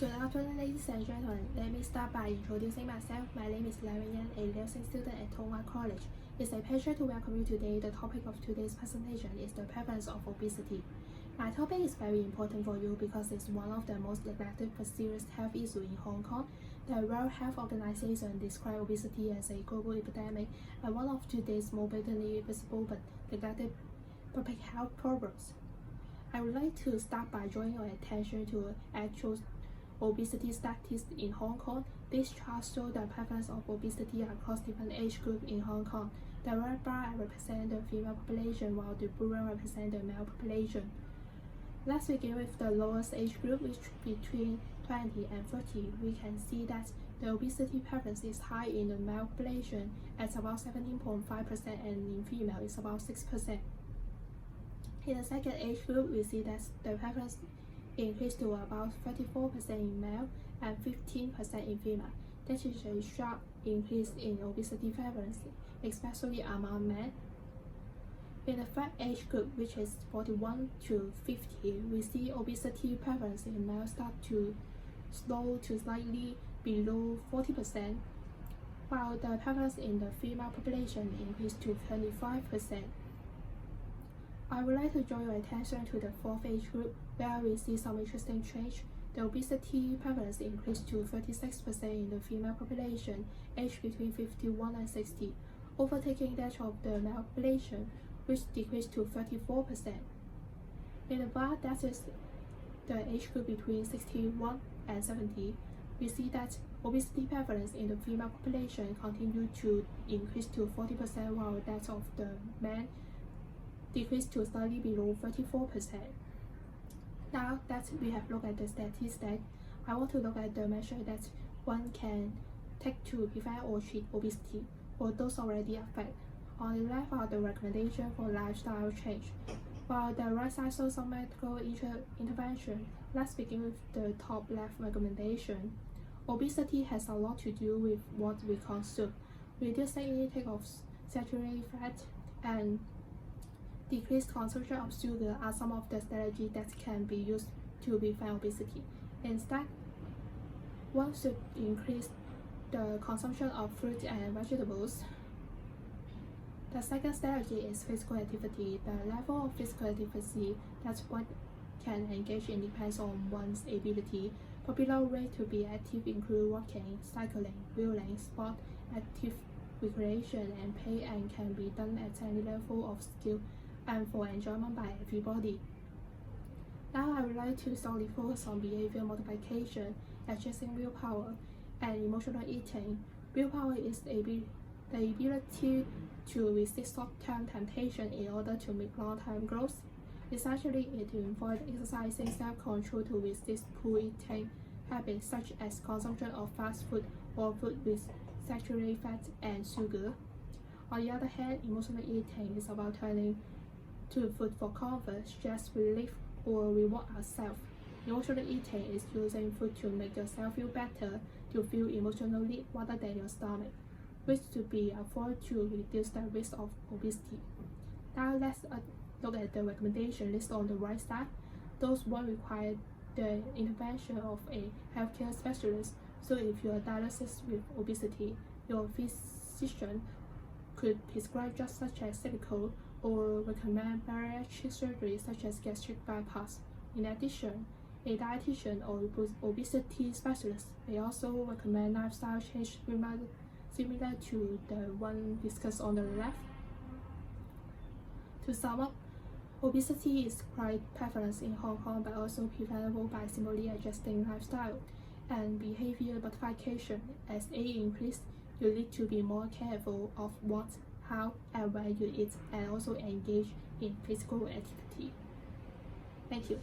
Good afternoon, ladies and gentlemen. Let me start by introducing myself. My name is Larry Yan, a nursing student at Tonghua College. It's a pleasure to welcome you today. The topic of today's presentation is the prevalence of obesity. My topic is very important for you because it's one of the most neglected but serious health issues in Hong Kong. The World Health Organization describes obesity as a global epidemic and one of today's more blatantly visible but neglected public health problems. I would like to start by drawing your attention to actual obesity statistics in Hong Kong. These charts show the prevalence of obesity across different age groups in Hong Kong. The red bar represents the female population while the blue one represents the male population. Let's begin with the lowest age group, which between 20 and 30. We can see that the obesity prevalence is high in the male population at about 17.5% and in female is about 6%. In the second age group, we see that the prevalence increased to about 34% in male and 15% in female. That is a sharp increase in obesity prevalence, especially among men. In the third age group, which is 41 to 50, we see obesity prevalence in males start to slow to slightly below 40%, while the prevalence in the female population increased to 25%. I would like to draw your attention to the fourth age group, where we see some interesting change. The obesity prevalence increased to 36% in the female population, aged between 51 and 60, overtaking that of the male population, which decreased to 34%. In the bar, that is the age group between 61 and 70, we see that obesity prevalence in the female population continued to increase to 40%, while that of the men decreased to slightly below 34%. Now that we have looked at the statistics, I want to look at the measure that one can take to prevent or treat obesity for those already affected. On the left are the recommendations for lifestyle change, while the right side shows some medical intervention. Let's begin with the top left recommendation. Obesity has a lot to do with what we consume. Reducing intake of saturated fat and decreased consumption of sugar are some of the strategies that can be used to prevent obesity. Instead, one should increase the consumption of fruit and vegetables. The second strategy is physical activity. The level of physical activity that one can engage in depends on one's ability. Popular ways to be active include walking, cycling, wheeling, sport, active recreation, and play, and can be done at any level of skill and for enjoyment by everybody. Now I would like to solely focus on behavior modification, addressing willpower and emotional eating. Willpower is the ability to resist short-term temptation in order to make long-term goals. Essentially, it involves exercising self-control to resist poor eating habits such as consumption of fast food or food with saturated fat and sugar. On the other hand, emotional eating is about turning to food for comfort, stress relief, or reward ourselves. Emotional eating is using food to make yourself feel better, to feel emotionally rather than your stomach, which should be avoided to reduce the risk of obesity. Now let's look at the recommendation list on the right side. Those one require the intervention of a healthcare specialist. So if you are diagnosed with obesity, your physician could prescribe drugs such as silicone or recommend bariatric surgery such as gastric bypass. In addition, a dietitian or obesity specialist may also recommend lifestyle change similar to the one discussed on the left. To sum up, obesity is quite prevalent in Hong Kong but also preventable by simply adjusting lifestyle and behavior modification. As age increases, you need to be more careful of what, how, and where you eat, and also engage in physical activity. Thank you.